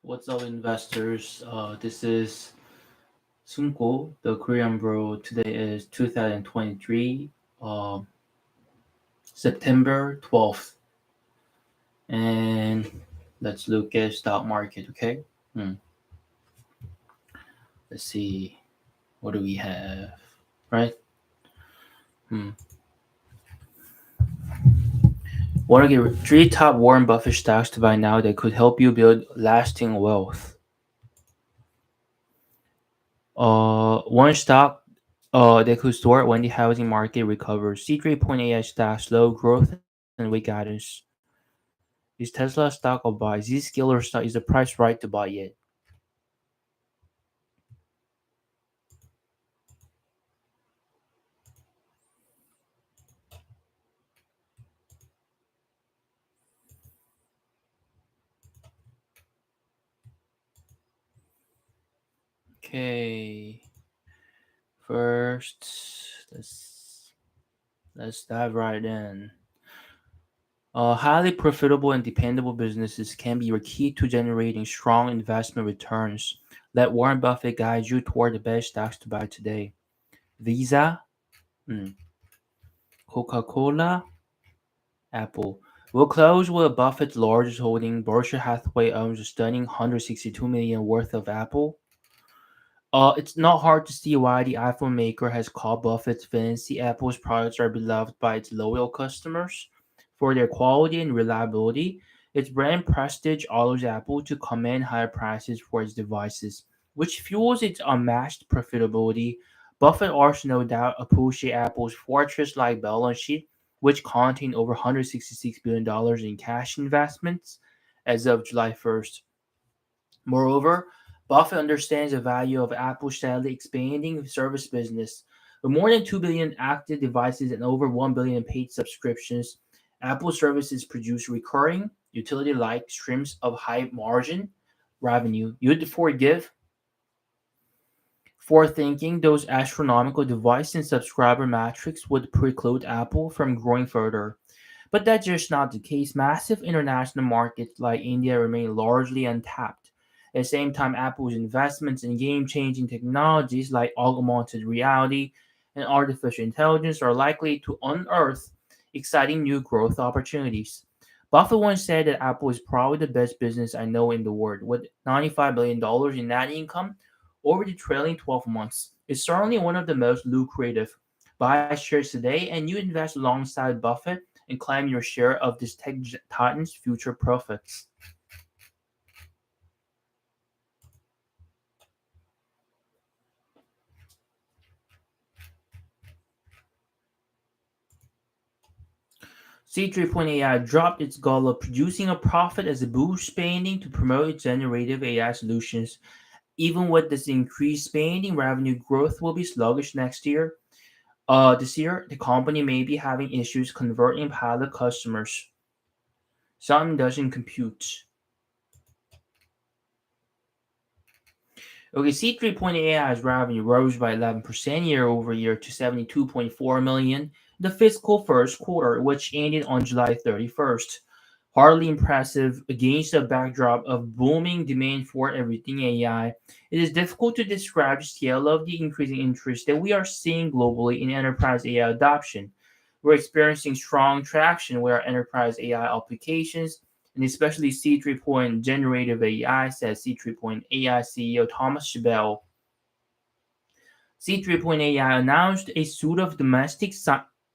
What's up, investors? This is Sunko, the Korean Bro. Today is 2023, um, September 12th, and let's look at stock market. Okay, hmm. Let's see what do we have, right? Hmm. Want to get three top Warren Buffett stocks to buy now that could help you build lasting wealth. One stock that could soar when the housing market recovers. C3.ai stocks, slow growth and weak guidance. Is Tesla a stock or buy? Zscaler stock, is the price right to buy yet? Okay. First, let's let's dive right in. Highly profitable and dependable businesses can be your key to generating strong investment returns. Let Warren Buffett guide you toward the best stocks to buy today. Visa, mm, Coca-Cola, Apple. We'll close with Buffett's largest holding. Berkshire Hathaway owns a stunning 162 million worth of Apple. It's not hard to see why the iPhone maker has called Buffett's fancy. Apple's products are beloved by its loyal customers for their quality and reliability. Its brand prestige allows Apple to command higher prices for its devices, which fuels its unmatched profitability. Buffett also no doubt appreciates Apple's fortress-like balance sheet, which contained over $166 billion in cash investments as of July 1st. Moreover, Buffett understands the value of Apple's steadily expanding service business. With more than 2 billion active devices and over 1 billion paid subscriptions, Apple services produce recurring, utility like streams of high margin revenue. You'd forgive for thinking those astronomical device and subscriber metrics would preclude Apple from growing further. But that's just not the case. Massive international markets like India remain largely untapped. At the same time, Apple's investments in game changing technologies like augmented reality and artificial intelligence are likely to unearth exciting new growth opportunities. Buffett once said that Apple is probably the best business I know in the world, with $95 billion in net income over the trailing 12 months. It's certainly one of the most lucrative. Buy shares today and you invest alongside Buffett and claim your share of this tech titan's future profits. C3.ai dropped its goal of producing a profit as a boost spending to promote its generative AI solutions. Even with this increased spending, revenue growth will be sluggish next year. This year, the company may be having issues converting pilot customers. Something doesn't compute. Okay, C3.ai's revenue rose by 11% year over year to 72.4 million in the fiscal first quarter, which ended on July 31st. Hardly impressive against the backdrop of booming demand for everything AI. It is difficult to describe the scale of the increasing interest that we are seeing globally in enterprise AI adoption. We're experiencing strong traction with our enterprise AI applications, and especially C3 Point Generative AI, says C3 Point AI CEO Thomas Chabel. C3 Point AI announced a suite of domestic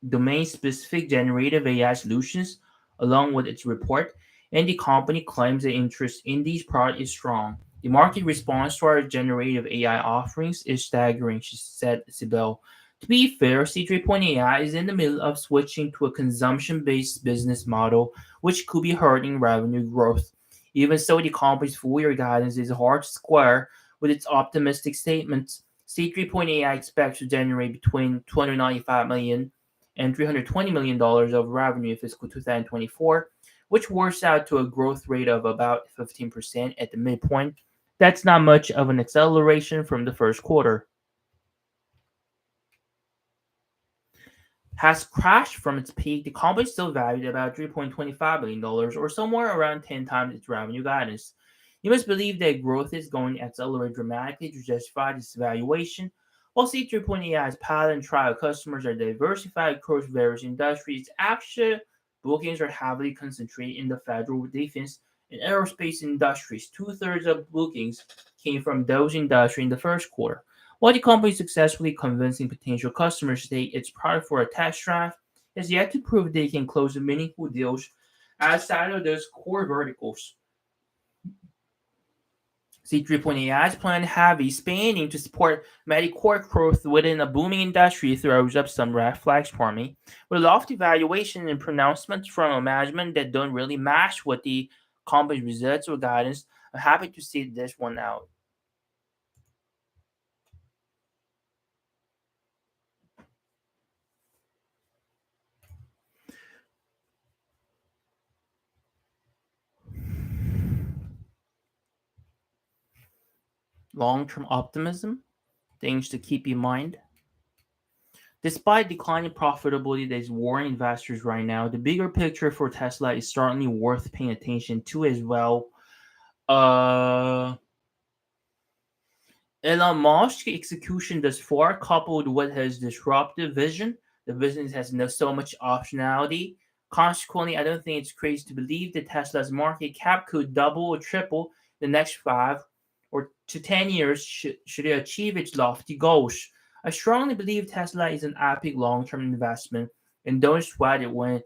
domain-specific generative AI solutions along with its report, and the company claims the interest in these products is strong. The market response to our generative AI offerings is staggering, she said, Sibel. To be fair, C3.ai is in the middle of switching to a consumption based business model, which could be hurting revenue growth. Even so, the company's full year guidance is hard to square with its optimistic statements. C3.ai expects to generate between 295 million and $320 million of revenue in fiscal 2024, which works out to a growth rate of about 15% at the midpoint. That's not much of an acceleration from the first quarter. Has crashed from its peak, the company is still valued at about $3.25 billion or somewhere around 10 times its revenue guidance. You must believe that growth is going to accelerate dramatically to justify this valuation. While C3.AI's pilot and trial customers are diversified across various industries, actual bookings are heavily concentrated in the federal defense and aerospace industries. Two-thirds of bookings came from those industries in the first quarter. While the company is successfully convincing potential customers to take its product for a test drive, it has yet to prove they can close meaningful deals outside of those core verticals. C3.AI's plan heavy spending to support Medicore growth within a booming industry throws up some red flags for me. With lofty valuation and pronouncements from a management that don't really match what the company's results or guidance, I'm happy to see this one out. Long-term optimism, things to keep in mind. Despite declining profitability that is worrying investors right now, the bigger picture for Tesla is certainly worth paying attention to as well. Uh, Elon Musk's execution thus far, coupled with his disruptive vision, the business has so much optionality. Consequently, I don't think it's crazy to believe that Tesla's market cap could double or triple the next 5 or to 10 years should it achieve its lofty goals. I strongly believe Tesla is an epic long-term investment, and don't sweat it when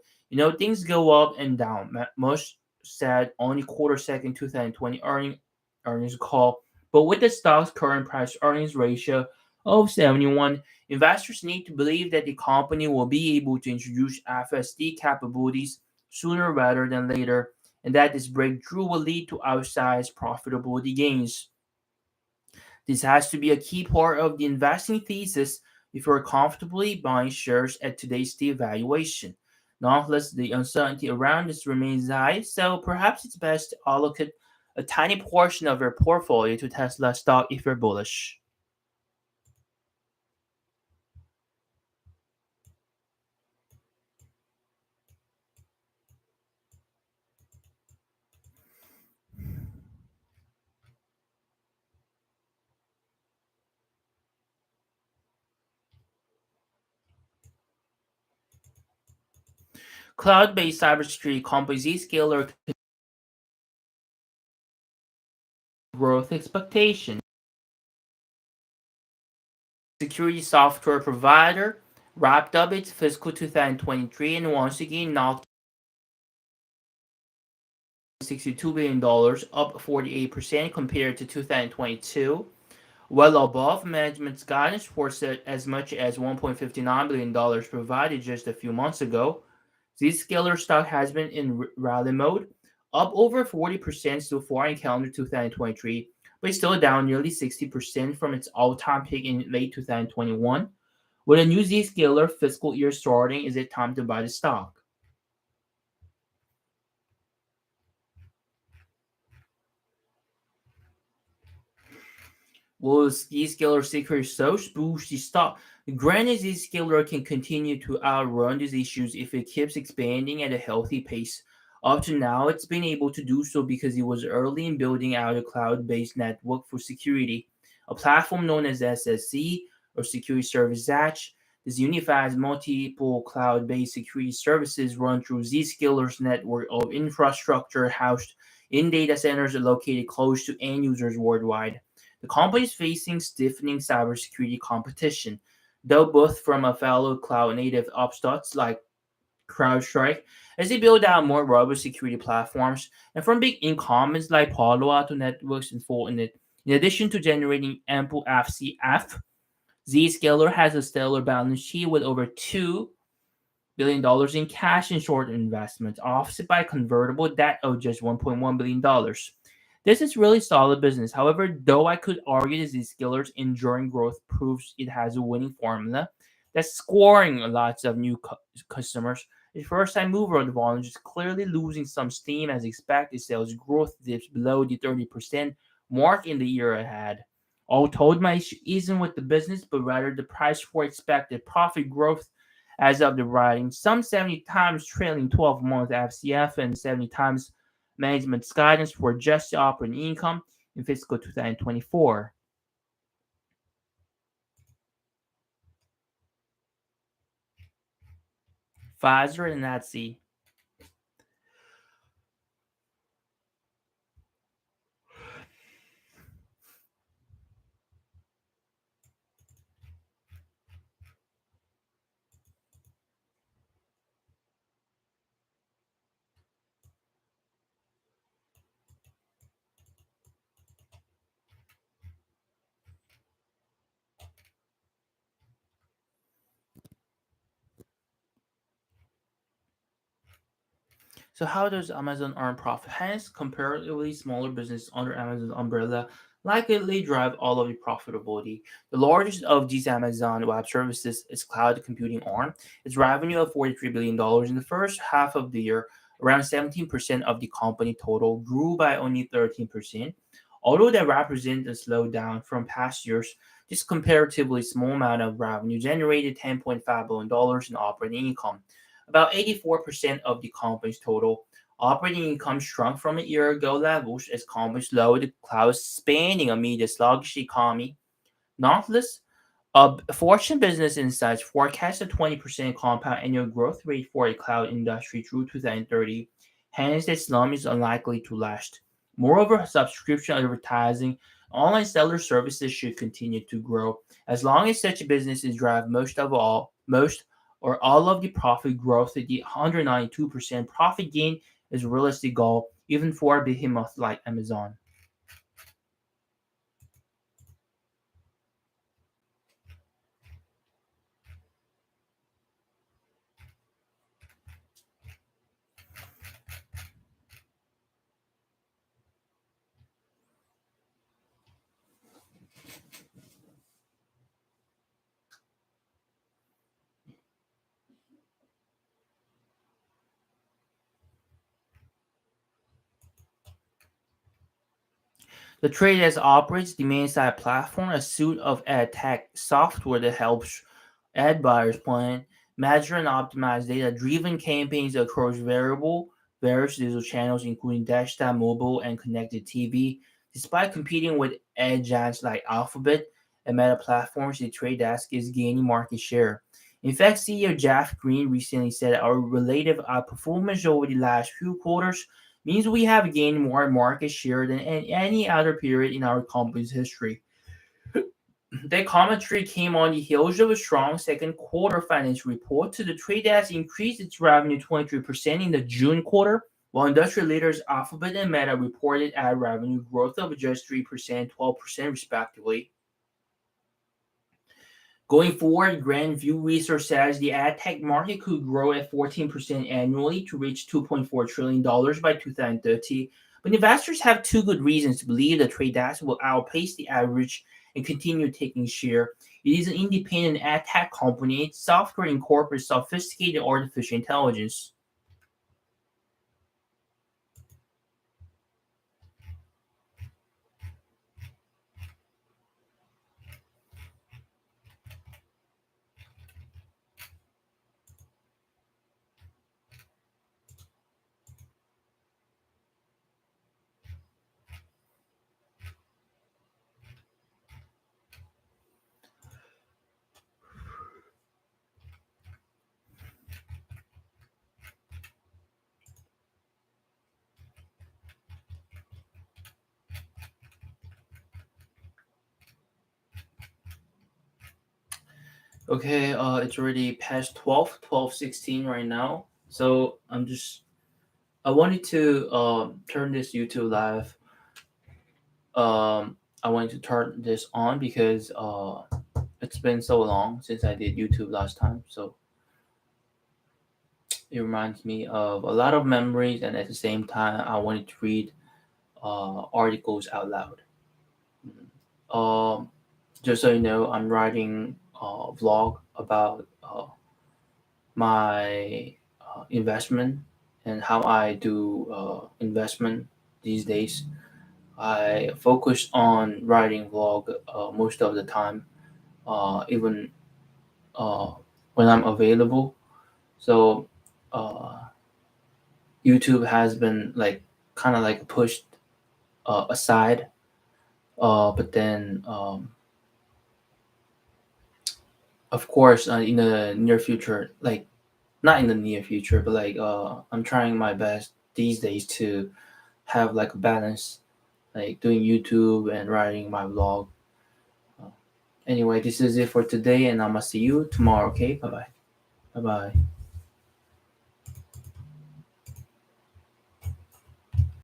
things go up and down. Musk said on the quarter second 2020 earnings call, but with the stock's current price earnings ratio of 71, investors need to believe that the company will be able to introduce FSD capabilities sooner rather than later, and that this breakthrough will lead to outsized profitability gains. This has to be a key part of the investing thesis if you're comfortably buying shares at today's steep valuation. Nonetheless, the uncertainty around this remains high, so perhaps it's best to allocate a tiny portion of your portfolio to Tesla stock if you're bullish. Cloud-based cybersecurity company Zscaler growth expectation. Security software provider wrapped up its fiscal 2023 and once again knocked $62 billion, up 48% compared to 2022, well above management's guidance for as much as $1.59 billion provided just a few months ago. Zscaler stock has been in rally mode, up over 40% so far in calendar 2023, but it's still down nearly 60% from its all-time peak in late 2021. With a new Zscaler fiscal year starting, is it time to buy the stock? Will Zscaler secret source boost the stock? Granted, Zscaler can continue to outrun these issues if it keeps expanding at a healthy pace. Up to now, it's been able to do so because it was early in building out a cloud-based network for security. A platform known as SSC, or Security Service Edge. This unifies multiple cloud-based security services run through Zscaler's network of infrastructure housed in data centers located close to end users worldwide. The company is facing stiffening cybersecurity competition, though both from a fellow cloud-native upstarts like CrowdStrike, as they build out more robust security platforms, and from big incumbents like Palo Alto Networks and Fortinet. In addition to generating ample FCF, Zscaler has a stellar balance sheet with over $2 billion in cash and short investments, offset by convertible debt of just $1.1 billion. This is really solid business. However, though I could argue that Zscaler's enduring growth proves it has a winning formula that's scoring lots of new customers. The first-time mover advantage is clearly losing some steam as expected sales growth dips below the 30% mark in the year ahead. All told, my issue isn't with the business, but rather the price for expected profit growth as of the writing. Some 70 times trailing 12-month FCF and 70 times management's guidance for adjusted operating income in fiscal 2024. Pfizer and Nazi. So how does Amazon earn profit? Hence, comparatively smaller businesses under Amazon's umbrella likely drive all of the profitability. The largest of these Amazon Web Services is cloud computing arm. Its revenue of $43 billion in the first half of the year, around 17% of the company total, grew by only 13%. Although that represents a slowdown from past years, this comparatively small amount of revenue generated $10.5 billion in operating income. About 84% of the company's total operating income shrunk from a year ago levels as companies lowered cloud spending amid a sluggish economy. Nonetheless, Fortune Business Insights forecasts a 20% compound annual growth rate for the cloud industry through 2030. Hence, the slump is unlikely to last. Moreover, subscription advertising, online seller services should continue to grow as long as such businesses drive most or all of the profit growth. The 192% profit gain is a realistic goal, even for a behemoth like Amazon. The trade desk operates demand-side platform, a suite of ad tech software that helps ad buyers plan, measure, and optimize data-driven campaigns across various digital channels, including desktop, mobile, and connected TV. Despite competing with ad giants like Alphabet and Meta platforms, the trade desk is gaining market share. In fact, CEO Jeff Green recently said our relative outperformance over the last few quarters means we have gained more market share than any other period in our company's history. That commentary came on the heels of a strong second quarter financial report. So the trade desk increased its revenue 23% in the June quarter, while industry leaders Alphabet and Meta reported ad revenue growth of just 3%, 12% respectively. Going forward, Grand View Research says the ad tech market could grow at 14% annually to reach $2.4 trillion by 2030. But investors have two good reasons to believe the trade desk will outpace the average and continue taking share. It is an independent ad tech company. Its software incorporates sophisticated artificial intelligence. Okay, it's already past 12, 12:16 right now. So I wanted to turn this YouTube live. I wanted to turn this on because it's been so long since I did YouTube last time. So it reminds me of a lot of memories, and at the same time, I wanted to read articles out loud. Um, just so you know, I'm writing a vlog about my investment and how I do investment these days. I focus on writing vlog most of the time, even uh, when I'm available. So uh, YouTube has been like kind of like pushed aside. But then, of course, in the near future, like not in the near future, but like I'm trying my best these days to have like a balance, like doing YouTube and writing my blog. Uh, Anyway, this is it for today, and I'm gonna see you tomorrow. Okay, bye bye. Bye bye.